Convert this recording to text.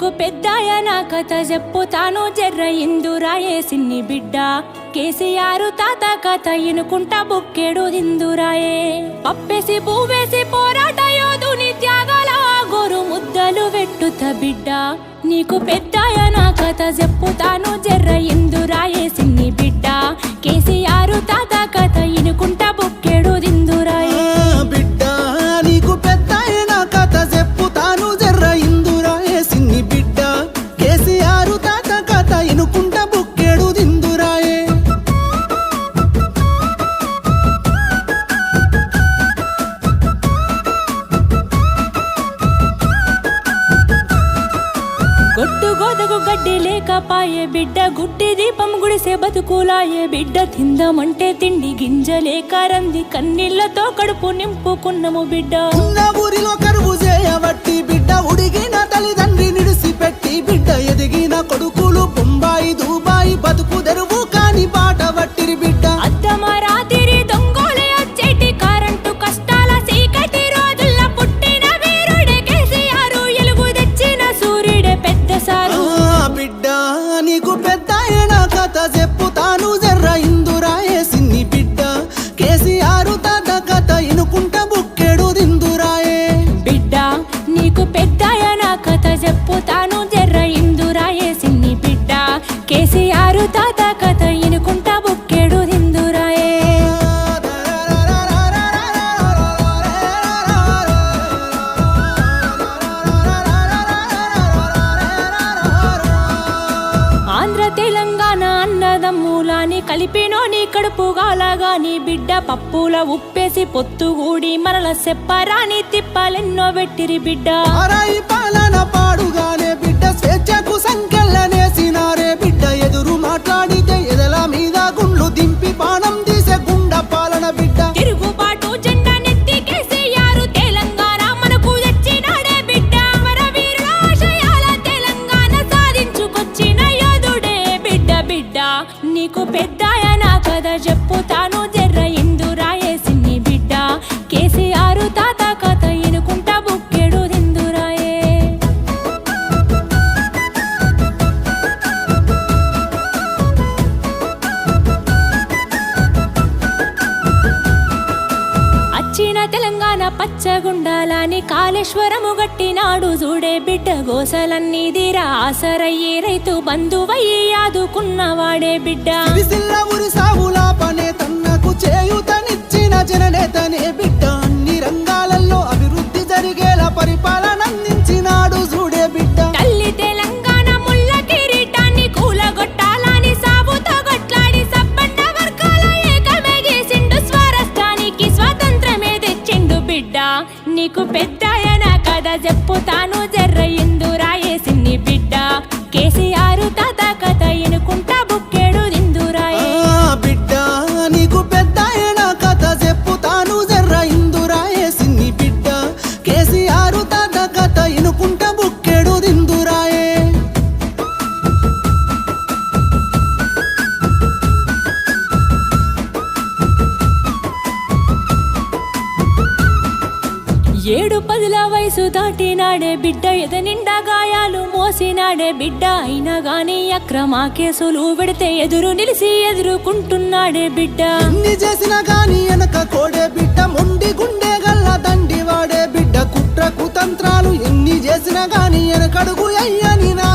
నీకు పెద్దాయన కథ చెప్పుతాను జర్ర ఇందురాయే సిన్ని బిడ్డ కేసీఆర్ తాత కథ ఇనుకుంటా బుక్కెడు దిందురాయే పప్పేసి పువ్వేసి పోరాట యోధుని త్యాగాల గోరు ముద్దలు వెట్టుత బిడ్డ నీకు పెద్దాయన కథ చెప్పుతాను జర్ర ఇందురాయే సిన్ని బిడ్డ కేసీఆర్ తాత కథ ఇనుకుంటా బుక్కెడు దిందురాయే బిడ్డ నీకు పెద్దాయన కథ చెప్పుతాను జర్ర ఇందురాయే సిన్ని బిడ్డ కేసీఆర్ తాత కథ ఇనుకుంటా బుక్కెడు దిందురాయే గొడ్డు గోదకు గడ్డి లేకపాయే బిడ్డ గుడ్డి దీపం గుడిసే బతుకులాయే బిడ్డ తిందామంటే తిండి గింజలేక రంది కన్నీళ్లతో కడుపు నింపుకున్నము బిడ్డ ఉన్న ఊరిలో కరువు చేయబట్టి బిడ్డ ఉడిగిన తల్లిదండ్రి నిడిసిపెట్టి బిడ్డ ఎదిగిన కొడుకులు బొంబాయి దుబాయి బతుకు తెరువు కాని బాట పట్టిరి బిడ్డ అద్దమరాతిరి దొంగోలే వచ్చేటి కరెంటు కష్టాల చీకటి రోజుల్లో పుట్టిన వీరుడే కేసీఆర్ ఎలుగు తెచ్చిన సూర్యుడే పెద్ద సారు బిడ్డ నీకు పెద్దాయన కథ చెప్పుతాను జర్ర ఇందురాయే సిన్ని బిడ్డ కేసీఆర్ తాత కథ ఇనుకుంటా బుక్కెడు దిందురాయే బిడ్డ నీకు పెద్దాయన కథ చెప్పుతాను జర్ర ఇందురాయే సిన్ని బిడ్డ కేసీఆర్ తాత కథ ఇనుకుంటా బుక్కెడు దిందురాయే ఆంధ్ర తెలంగాణ అన్నదమ్ములాని కలిపినో నీ కడుపు గాలగాని బిడ్డ పప్పుల ఉప్పేసి పొత్తుగూడి మనల సెప్పరాని తిప్పలెన్నో పెట్టిరి బిడ్డ ఆరాయి పాలన పాడుగానే బిడ్డ స్వేచ్ఛకు సంకెళ్ళనేసినారే బిడ్డ ఎదురు మాట్లాడితే ఎదల మీద గుండ్లు దింపి పానం తీసే గుండ పాలన బిడ్డ తిరుగుబాటు జెండా నెత్తి కేసీఆర్ తెలంగాణ మనకు తెచ్చినాడే బిడ్డ వరవీరుల ఆశయాల తెలంగాణ సాధించుకొచ్చిన యోధుడే బిడ్డ బిడ్డ నీకు పెద్దాయన కథ చెప్పుతాను జర్ర ఇందురాయే సిన్ని బిడ్డ కేసీఆర్ తాత కథ ఇనుకుంటా బుక్కెడు దిందురాయే అచ్చిన తెలంగాణ పచ్చగుండాలని కాళేశ్వరము గట్టినాడు చూడే బిడ్డ గోసలన్నీ దీరా ఆసరయ్యి రైతు బంధువయ్యి ఆదుకున్నవాడే బిడ్డ సిరిసిల్ల ఊరి సాగుల పనే తన్నకు చేయూతనిచ్చిన జననేతనే బిడ్డ అన్ని రంగాలలో అభివృద్ధి జరిగేలా పరిపాలన అందించినాడు చూడే బిడ్డ తల్లి తెలంగాణ ముళ్ళ కిరీటాన్ని కూలగొట్టాలని సాగుతో గొట్లాడి సబ్బండ వర్గాల ఏకమే చేసిండు స్వరాష్ట్రానికి స్వాతంత్రమే తెచ్చిండు బిడ్డ నీకు పెద్దాయన కథ చెప్పుతాను జర్ర ఇందురాయే సిన్ని బిడ్డ కేసీఆర్ తాత కథ ఇనుకుంటా బుక్కెడు దిందురాయే బిడ్డ నీకు పెద్దాయన కథ చెప్పుతాను జర్ర ఇందురాయే సిన్ని బిడ్డ కేసీఆర్ తాత కథ ఇనుకుంటా బుక్కెడు దిందురాయే ఏడు పదుల వయసు దాటినాడే బిడ్డ ఎదనిండా గాయాలు మోసినాడే బిడ్డ అయినా గాని అక్రమ కేసులు పెడితే ఎదురు నిలిసి ఎదుర్కొంటున్నాడే బిడ్డ ఎన్ని చేసినా గాని వెనక కోడే బిడ్డ మొండి గుండె గల్ల దండి వాడే బిడ్డ కుట్ర కుతంత్రాలు ఎన్ని చేసినా గాని వెనకడుగు అయ్యని నా